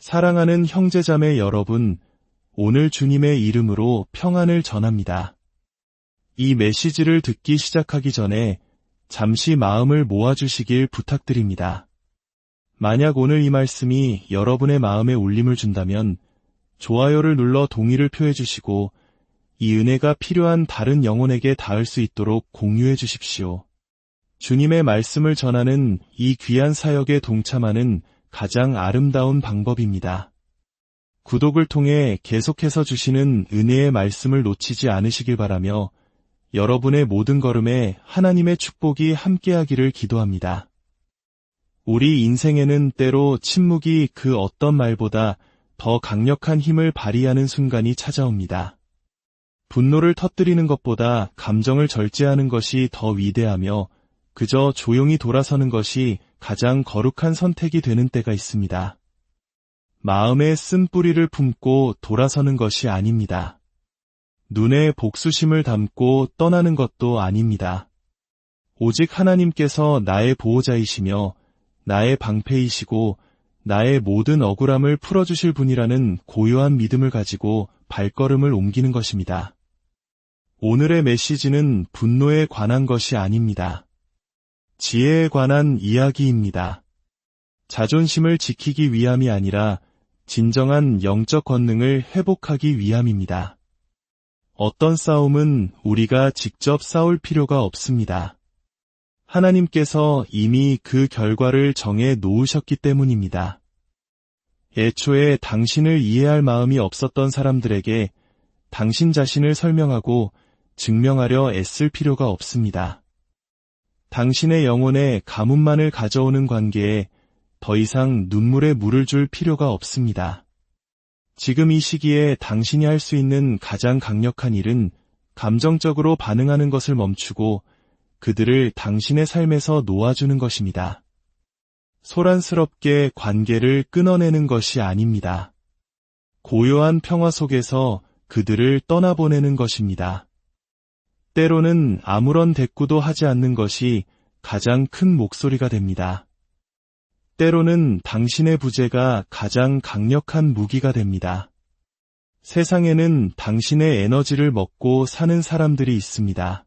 사랑하는 형제자매 여러분, 오늘 주님의 이름으로 평안을 전합니다. 이 메시지를 듣기 시작하기 전에 잠시 마음을 모아주시길 부탁드립니다. 만약 오늘 이 말씀이 여러분의 마음에 울림을 준다면 좋아요를 눌러 동의를 표해주시고 이 은혜가 필요한 다른 영혼에게 닿을 수 있도록 공유해 주십시오. 주님의 말씀을 전하는 이 귀한 사역에 동참하는 가장 아름다운 방법입니다. 구독을 통해 계속해서 주시는 은혜의 말씀을 놓치지 않으시길 바라며 여러분의 모든 걸음에 하나님의 축복이 함께하기를 기도합니다. 우리 인생에는 때로 침묵이 그 어떤 말보다 더 강력한 힘을 발휘하는 순간이 찾아옵니다. 분노를 터뜨리는 것보다 감정을 절제하는 것이 더 위대하며 그저 조용히 돌아서는 것이 가장 거룩한 선택이 되는 때가 있습니다. 마음에 쓴뿌리를 품고 돌아서는 것이 아닙니다. 눈에 복수심을 담고 떠나는 것도 아닙니다. 오직 하나님께서 나의 보호자이시며 나의 방패이시고 나의 모든 억울함을 풀어주실 분이라는 고요한 믿음을 가지고 발걸음을 옮기는 것입니다. 오늘의 메시지는 분노에 관한 것이 아닙니다. 지혜에 관한 이야기입니다. 자존심을 지키기 위함이 아니라 진정한 영적 권능을 회복하기 위함입니다. 어떤 싸움은 우리가 직접 싸울 필요가 없습니다. 하나님께서 이미 그 결과를 정해 놓으셨기 때문입니다. 애초에 당신을 이해할 마음이 없었던 사람들에게 당신 자신을 설명하고 증명하려 애쓸 필요가 없습니다. 당신의 영혼에 가뭄만을 가져오는 관계에 더 이상 눈물에 물을 줄 필요가 없습니다. 지금 이 시기에 당신이 할 수 있는 가장 강력한 일은 감정적으로 반응하는 것을 멈추고 그들을 당신의 삶에서 놓아주는 것입니다. 소란스럽게 관계를 끊어내는 것이 아닙니다. 고요한 평화 속에서 그들을 떠나보내는 것입니다. 때로는 아무런 대꾸도 하지 않는 것이 가장 큰 목소리가 됩니다. 때로는 당신의 부재가 가장 강력한 무기가 됩니다. 세상에는 당신의 에너지를 먹고 사는 사람들이 있습니다.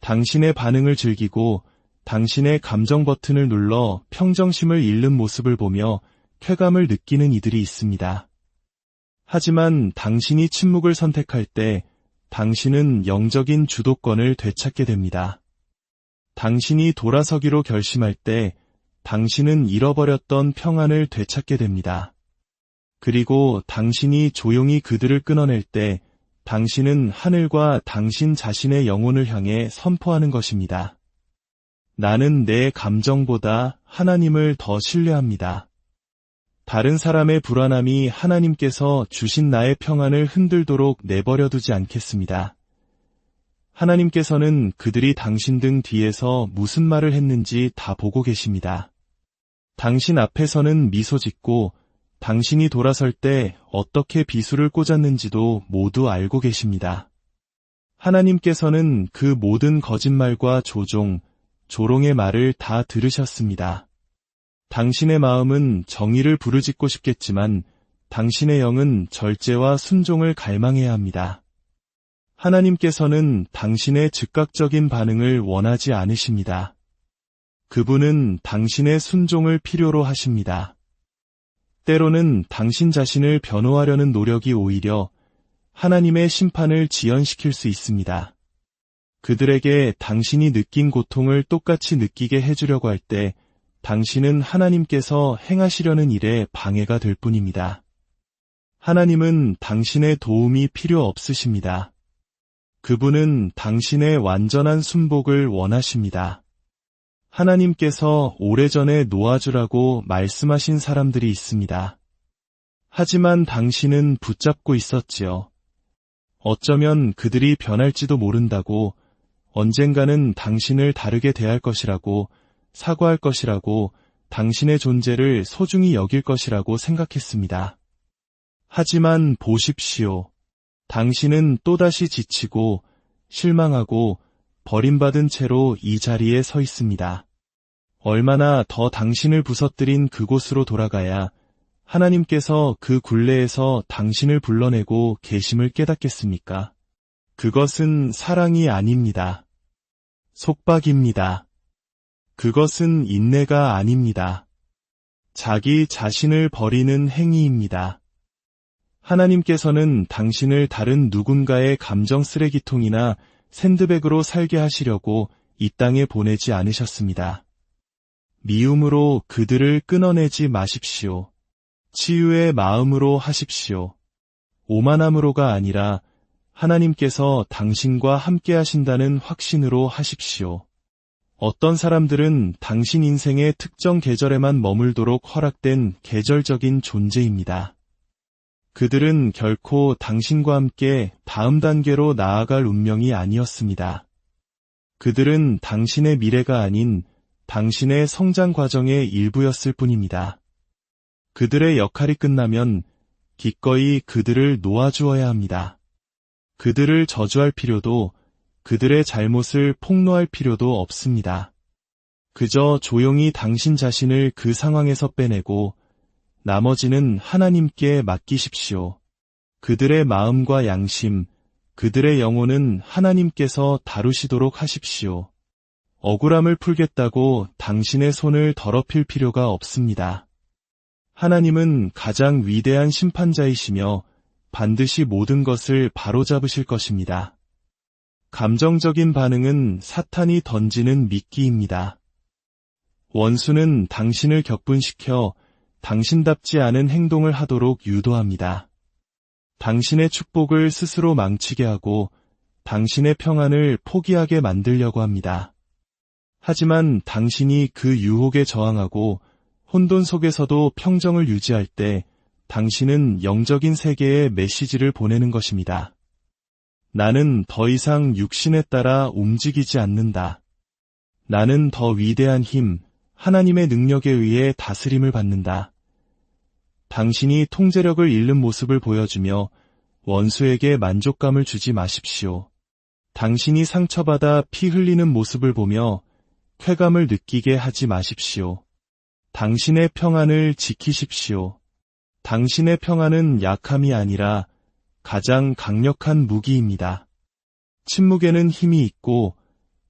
당신의 반응을 즐기고 당신의 감정 버튼을 눌러 평정심을 잃는 모습을 보며 쾌감을 느끼는 이들이 있습니다. 하지만 당신이 침묵을 선택할 때 당신은 영적인 주도권을 되찾게 됩니다. 당신이 돌아서기로 결심할 때 당신은 잃어버렸던 평안을 되찾게 됩니다. 그리고 당신이 조용히 그들을 끊어낼 때 당신은 하늘과 당신 자신의 영혼을 향해 선포하는 것입니다. 나는 내 감정보다 하나님을 더 신뢰합니다. 다른 사람의 불안함이 하나님께서 주신 나의 평안을 흔들도록 내버려두지 않겠습니다. 하나님께서는 그들이 당신 등 뒤에서 무슨 말을 했는지 다 보고 계십니다. 당신 앞에서는 미소 짓고 당신이 돌아설 때 어떻게 비수를 꽂았는지도 모두 알고 계십니다. 하나님께서는 그 모든 거짓말과 조롱의 말을 다 들으셨습니다. 당신의 마음은 정의를 부르짖고 싶겠지만 당신의 영은 절제와 순종을 갈망해야 합니다. 하나님께서는 당신의 즉각적인 반응을 원하지 않으십니다. 그분은 당신의 순종을 필요로 하십니다. 때로는 당신 자신을 변호하려는 노력이 오히려 하나님의 심판을 지연시킬 수 있습니다. 그들에게 당신이 느낀 고통을 똑같이 느끼게 해주려고 할 때 당신은 하나님께서 행하시려는 일에 방해가 될 뿐입니다. 하나님은 당신의 도움이 필요 없으십니다. 그분은 당신의 완전한 순복을 원하십니다. 하나님께서 오래전에 놓아주라고 말씀하신 사람들이 있습니다. 하지만 당신은 붙잡고 있었지요. 어쩌면 그들이 변할지도 모른다고, 언젠가는 당신을 다르게 대할 것이라고, 사과할 것이라고, 당신의 존재를 소중히 여길 것이라고 생각했습니다. 하지만 보십시오. 당신은 또다시 지치고 실망하고 버림받은 채로 이 자리에 서 있습니다. 얼마나 더 당신을 부서뜨린 그곳으로 돌아가야 하나님께서 그 굴레에서 당신을 불러내고 계심을 깨닫겠습니까? 그것은 사랑이 아닙니다. 속박입니다. 그것은 인내가 아닙니다. 자기 자신을 버리는 행위입니다. 하나님께서는 당신을 다른 누군가의 감정 쓰레기통이나 샌드백으로 살게 하시려고 이 땅에 보내지 않으셨습니다. 미움으로 그들을 끊어내지 마십시오. 치유의 마음으로 하십시오. 오만함으로가 아니라 하나님께서 당신과 함께 하신다는 확신으로 하십시오. 어떤 사람들은 당신 인생의 특정 계절에만 머물도록 허락된 계절적인 존재입니다. 그들은 결코 당신과 함께 다음 단계로 나아갈 운명이 아니었습니다. 그들은 당신의 미래가 아닌 당신의 성장 과정의 일부였을 뿐입니다. 그들의 역할이 끝나면 기꺼이 그들을 놓아주어야 합니다. 그들을 저주할 필요도, 그들의 잘못을 폭로할 필요도 없습니다. 그저 조용히 당신 자신을 그 상황에서 빼내고 나머지는 하나님께 맡기십시오. 그들의 마음과 양심, 그들의 영혼은 하나님께서 다루시도록 하십시오. 억울함을 풀겠다고 당신의 손을 더럽힐 필요가 없습니다. 하나님은 가장 위대한 심판자이시며 반드시 모든 것을 바로잡으실 것입니다. 감정적인 반응은 사탄이 던지는 미끼입니다. 원수는 당신을 격분시켜 당신답지 않은 행동을 하도록 유도합니다. 당신의 축복을 스스로 망치게 하고 당신의 평안을 포기하게 만들려고 합니다. 하지만 당신이 그 유혹에 저항하고 혼돈 속에서도 평정을 유지할 때 당신은 영적인 세계에 메시지를 보내는 것입니다. 나는 더 이상 육신에 따라 움직이지 않는다. 나는 더 위대한 힘, 하나님의 능력에 의해 다스림을 받는다. 당신이 통제력을 잃는 모습을 보여주며 원수에게 만족감을 주지 마십시오. 당신이 상처받아 피 흘리는 모습을 보며 쾌감을 느끼게 하지 마십시오. 당신의 평안을 지키십시오. 당신의 평안은 약함이 아니라 가장 강력한 무기입니다. 침묵에는 힘이 있고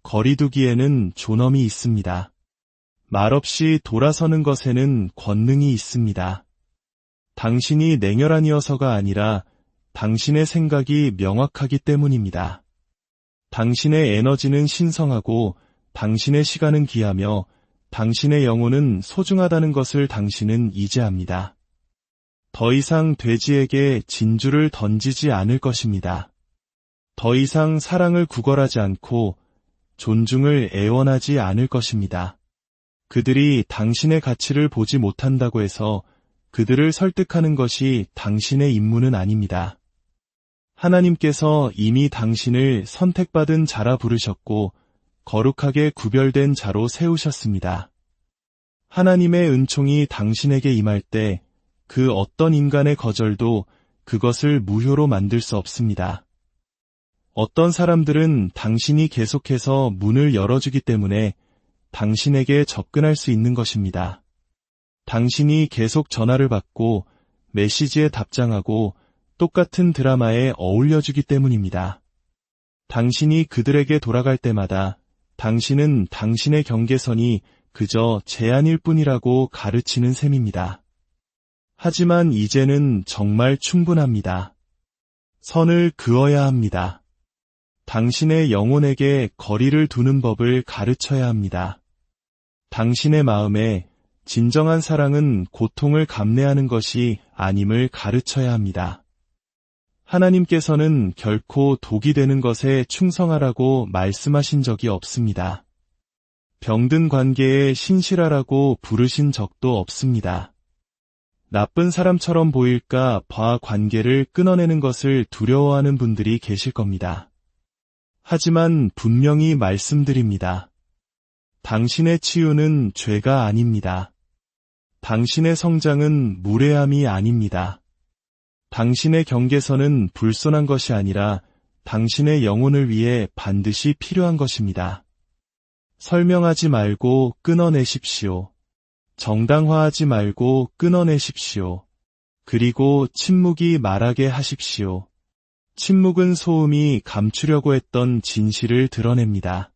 거리두기에는 존엄이 있습니다. 말없이 돌아서는 것에는 권능이 있습니다. 당신이 냉혈한이어서가 아니라 당신의 생각이 명확하기 때문입니다. 당신의 에너지는 신성하고 당신의 시간은 귀하며 당신의 영혼은 소중하다는 것을 당신은 이제 압니다. 더 이상 돼지에게 진주를 던지지 않을 것입니다. 더 이상 사랑을 구걸하지 않고 존중을 애원하지 않을 것입니다. 그들이 당신의 가치를 보지 못한다고 해서 그들을 설득하는 것이 당신의 임무는 아닙니다. 하나님께서 이미 당신을 선택받은 자라 부르셨고 거룩하게 구별된 자로 세우셨습니다. 하나님의 은총이 당신에게 임할 때 그 어떤 인간의 거절도 그것을 무효로 만들 수 없습니다. 어떤 사람들은 당신이 계속해서 문을 열어주기 때문에 당신에게 접근할 수 있는 것입니다. 당신이 계속 전화를 받고 메시지에 답장하고 똑같은 드라마에 어울려주기 때문입니다. 당신이 그들에게 돌아갈 때마다 당신은 당신의 경계선이 그저 제한일 뿐이라고 가르치는 셈입니다. 하지만 이제는 정말 충분합니다. 선을 그어야 합니다. 당신의 영혼에게 거리를 두는 법을 가르쳐야 합니다. 당신의 마음에 진정한 사랑은 고통을 감내하는 것이 아님을 가르쳐야 합니다. 하나님께서는 결코 독이 되는 것에 충성하라고 말씀하신 적이 없습니다. 병든 관계에 신실하라고 부르신 적도 없습니다. 나쁜 사람처럼 보일까 봐 관계를 끊어내는 것을 두려워하는 분들이 계실 겁니다. 하지만 분명히 말씀드립니다. 당신의 치유는 죄가 아닙니다. 당신의 성장은 무례함이 아닙니다. 당신의 경계선은 불손한 것이 아니라 당신의 영혼을 위해 반드시 필요한 것입니다. 설명하지 말고 끊어내십시오. 정당화하지 말고 끊어내십시오. 그리고 침묵이 말하게 하십시오. 침묵은 소음이 감추려고 했던 진실을 드러냅니다.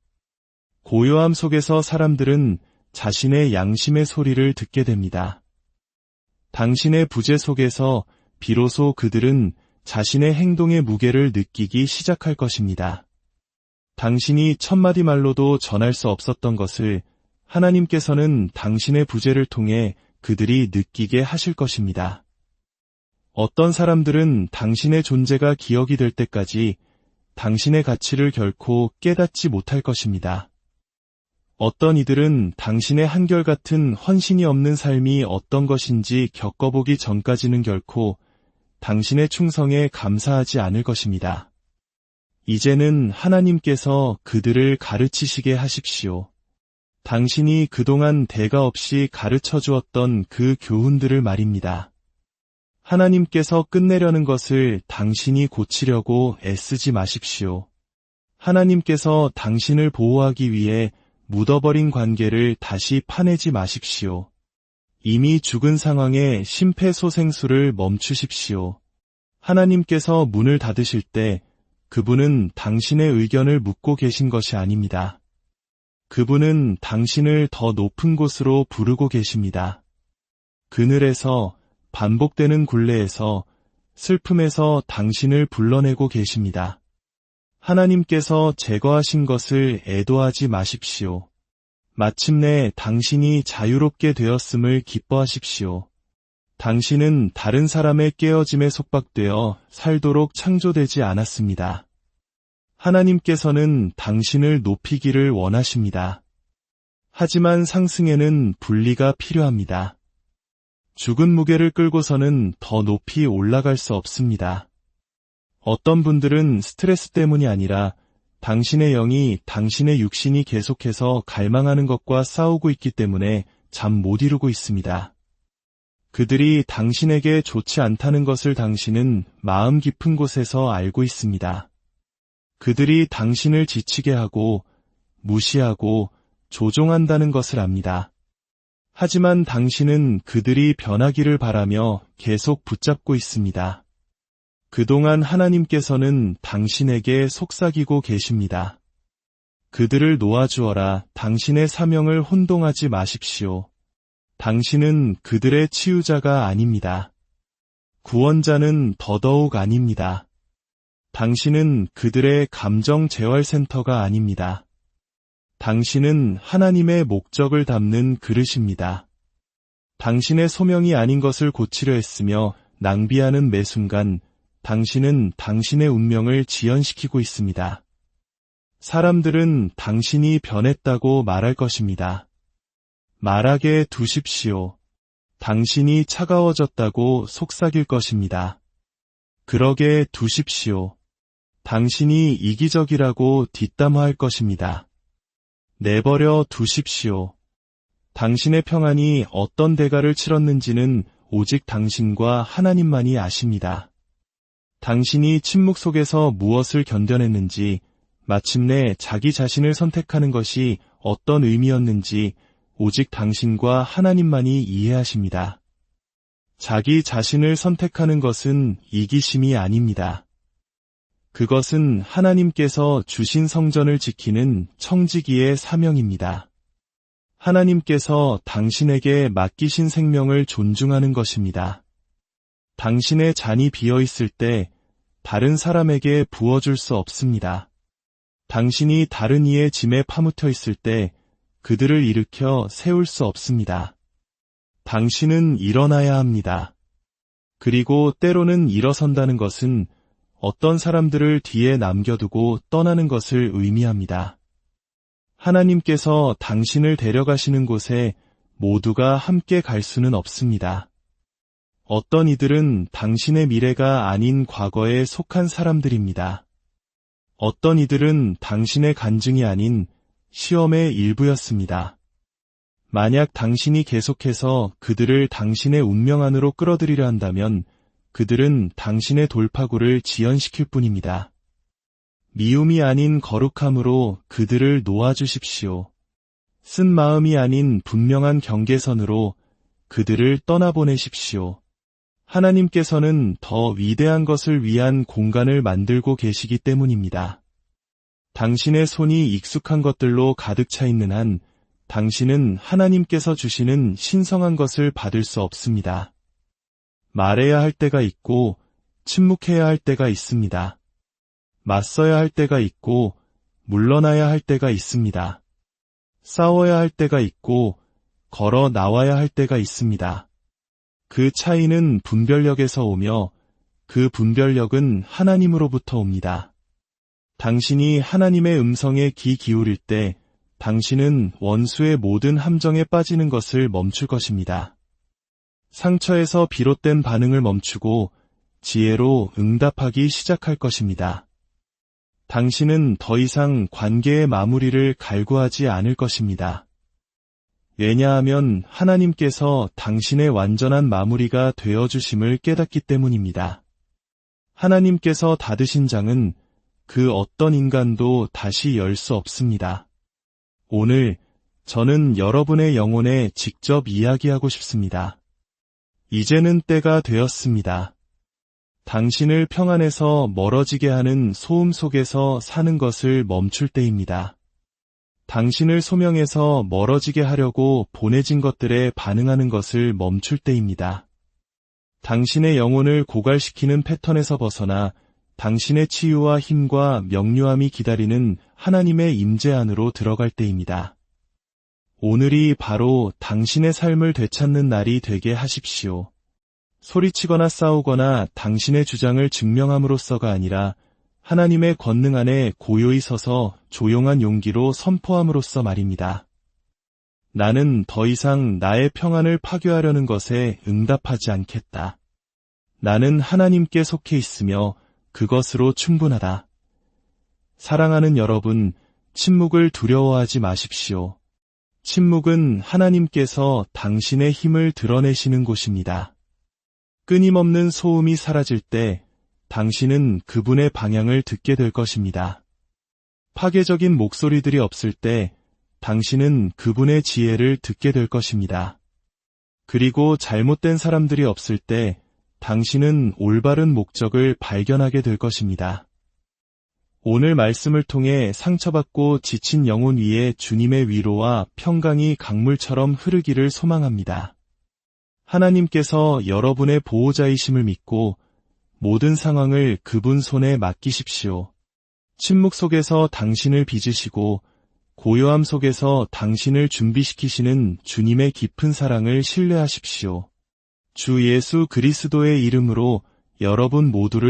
고요함 속에서 사람들은 자신의 양심의 소리를 듣게 됩니다. 당신의 부재 속에서 비로소 그들은 자신의 행동의 무게를 느끼기 시작할 것입니다. 당신이 천마디 말로도 전할 수 없었던 것을 하나님께서는 당신의 부재를 통해 그들이 느끼게 하실 것입니다. 어떤 사람들은 당신의 존재가 기억이 될 때까지 당신의 가치를 결코 깨닫지 못할 것입니다. 어떤 이들은 당신의 한결같은 헌신이 없는 삶이 어떤 것인지 겪어보기 전까지는 결코 당신의 충성에 감사하지 않을 것입니다. 이제는 하나님께서 그들을 가르치시게 하십시오. 당신이 그동안 대가 없이 가르쳐 주었던 그 교훈들을 말입니다. 하나님께서 끝내려는 것을 당신이 고치려고 애쓰지 마십시오. 하나님께서 당신을 보호하기 위해 묻어버린 관계를 다시 파내지 마십시오. 이미 죽은 상황의 심폐소생술을 멈추십시오. 하나님께서 문을 닫으실 때 그분은 당신의 의견을 묻고 계신 것이 아닙니다. 그분은 당신을 더 높은 곳으로 부르고 계십니다. 그늘에서 반복되는 굴레에서 슬픔에서 당신을 불러내고 계십니다. 하나님께서 제거하신 것을 애도하지 마십시오. 마침내 당신이 자유롭게 되었음을 기뻐하십시오. 당신은 다른 사람의 깨어짐에 속박되어 살도록 창조되지 않았습니다. 하나님께서는 당신을 높이기를 원하십니다. 하지만 상승에는 분리가 필요합니다. 죽은 무게를 끌고서는 더 높이 올라갈 수 없습니다. 어떤 분들은 스트레스 때문이 아니라 당신의 영이 당신의 육신이 계속해서 갈망하는 것과 싸우고 있기 때문에 잠 못 이루고 있습니다. 그들이 당신에게 좋지 않다는 것을 당신은 마음 깊은 곳에서 알고 있습니다. 그들이 당신을 지치게 하고 무시하고 조종한다는 것을 압니다. 하지만 당신은 그들이 변하기를 바라며 계속 붙잡고 있습니다. 그동안 하나님께서는 당신에게 속삭이고 계십니다. 그들을 놓아주어라. 당신의 사명을 혼동하지 마십시오. 당신은 그들의 치유자가 아닙니다. 구원자는 더더욱 아닙니다. 당신은 그들의 감정 재활센터가 아닙니다. 당신은 하나님의 목적을 담는 그릇입니다. 당신의 소명이 아닌 것을 고치려 했으며 낭비하는 매 순간 당신은 당신의 운명을 지연시키고 있습니다. 사람들은 당신이 변했다고 말할 것입니다. 말하게 두십시오. 당신이 차가워졌다고 속삭일 것입니다. 그러게 두십시오. 당신이 이기적이라고 뒷담화할 것입니다. 내버려 두십시오. 당신의 평안이 어떤 대가를 치렀는지는 오직 당신과 하나님만이 아십니다. 당신이 침묵 속에서 무엇을 견뎌냈는지, 마침내 자기 자신을 선택하는 것이 어떤 의미였는지 오직 당신과 하나님만이 이해하십니다. 자기 자신을 선택하는 것은 이기심이 아닙니다. 그것은 하나님께서 주신 성전을 지키는 청지기의 사명입니다. 하나님께서 당신에게 맡기신 생명을 존중하는 것입니다. 당신의 잔이 비어있을 때 다른 사람에게 부어줄 수 없습니다. 당신이 다른 이의 짐에 파묻혀 있을 때 그들을 일으켜 세울 수 없습니다. 당신은 일어나야 합니다. 그리고 때로는 일어선다는 것은 어떤 사람들을 뒤에 남겨두고 떠나는 것을 의미합니다. 하나님께서 당신을 데려가시는 곳에 모두가 함께 갈 수는 없습니다. 어떤 이들은 당신의 미래가 아닌 과거에 속한 사람들입니다. 어떤 이들은 당신의 간증이 아닌 시험의 일부였습니다. 만약 당신이 계속해서 그들을 당신의 운명 안으로 끌어들이려 한다면 그들은 당신의 돌파구를 지연시킬 뿐입니다. 미움이 아닌 거룩함으로 그들을 놓아주십시오. 쓴 마음이 아닌 분명한 경계선으로 그들을 떠나보내십시오. 하나님께서는 더 위대한 것을 위한 공간을 만들고 계시기 때문입니다. 당신의 손이 익숙한 것들로 가득 차 있는 한 당신은 하나님께서 주시는 신성한 것을 받을 수 없습니다. 말해야 할 때가 있고 침묵해야 할 때가 있습니다. 맞서야 할 때가 있고 물러나야 할 때가 있습니다. 싸워야 할 때가 있고 걸어 나와야 할 때가 있습니다. 그 차이는 분별력에서 오며 그 분별력은 하나님으로부터 옵니다. 당신이 하나님의 음성에 귀 기울일 때 당신은 원수의 모든 함정에 빠지는 것을 멈출 것입니다. 상처에서 비롯된 반응을 멈추고 지혜로 응답하기 시작할 것입니다. 당신은 더 이상 관계의 마무리를 갈구하지 않을 것입니다. 왜냐하면 하나님께서 당신의 완전한 마무리가 되어주심을 깨닫기 때문입니다. 하나님께서 닫으신 장은 그 어떤 인간도 다시 열 수 없습니다. 오늘 저는 여러분의 영혼에 직접 이야기하고 싶습니다. 이제는 때가 되었습니다. 당신을 평안에서 멀어지게 하는 소음 속에서 사는 것을 멈출 때입니다. 당신을 소명에서 멀어지게 하려고 보내진 것들에 반응하는 것을 멈출 때입니다. 당신의 영혼을 고갈시키는 패턴에서 벗어나 당신의 치유와 힘과 명료함이 기다리는 하나님의 임재 안으로 들어갈 때입니다. 오늘이 바로 당신의 삶을 되찾는 날이 되게 하십시오. 소리치거나 싸우거나 당신의 주장을 증명함으로써가 아니라 하나님의 권능 안에 고요히 서서 조용한 용기로 선포함으로써 말입니다. 나는 더 이상 나의 평안을 파괴하려는 것에 응답하지 않겠다. 나는 하나님께 속해 있으며 그것으로 충분하다. 사랑하는 여러분, 침묵을 두려워하지 마십시오. 침묵은 하나님께서 당신의 힘을 드러내시는 곳입니다. 끊임없는 소음이 사라질 때 당신은 그분의 방향을 듣게 될 것입니다. 파괴적인 목소리들이 없을 때 당신은 그분의 지혜를 듣게 될 것입니다. 그리고 잘못된 사람들이 없을 때 당신은 올바른 목적을 발견하게 될 것입니다. 오늘 말씀을 통해 상처받고 지친 영혼 위에 주님의 위로와 평강이 강물처럼 흐르기를 소망합니다. 하나님께서 여러분의 보호자이심을 믿고 모든 상황을 그분 손에 맡기십시오. 침묵 속에서 당신을 빚으시고 고요함 속에서 당신을 준비시키시는 주님의 깊은 사랑을 신뢰하십시오. 주 예수 그리스도의 이름으로 여러분 모두를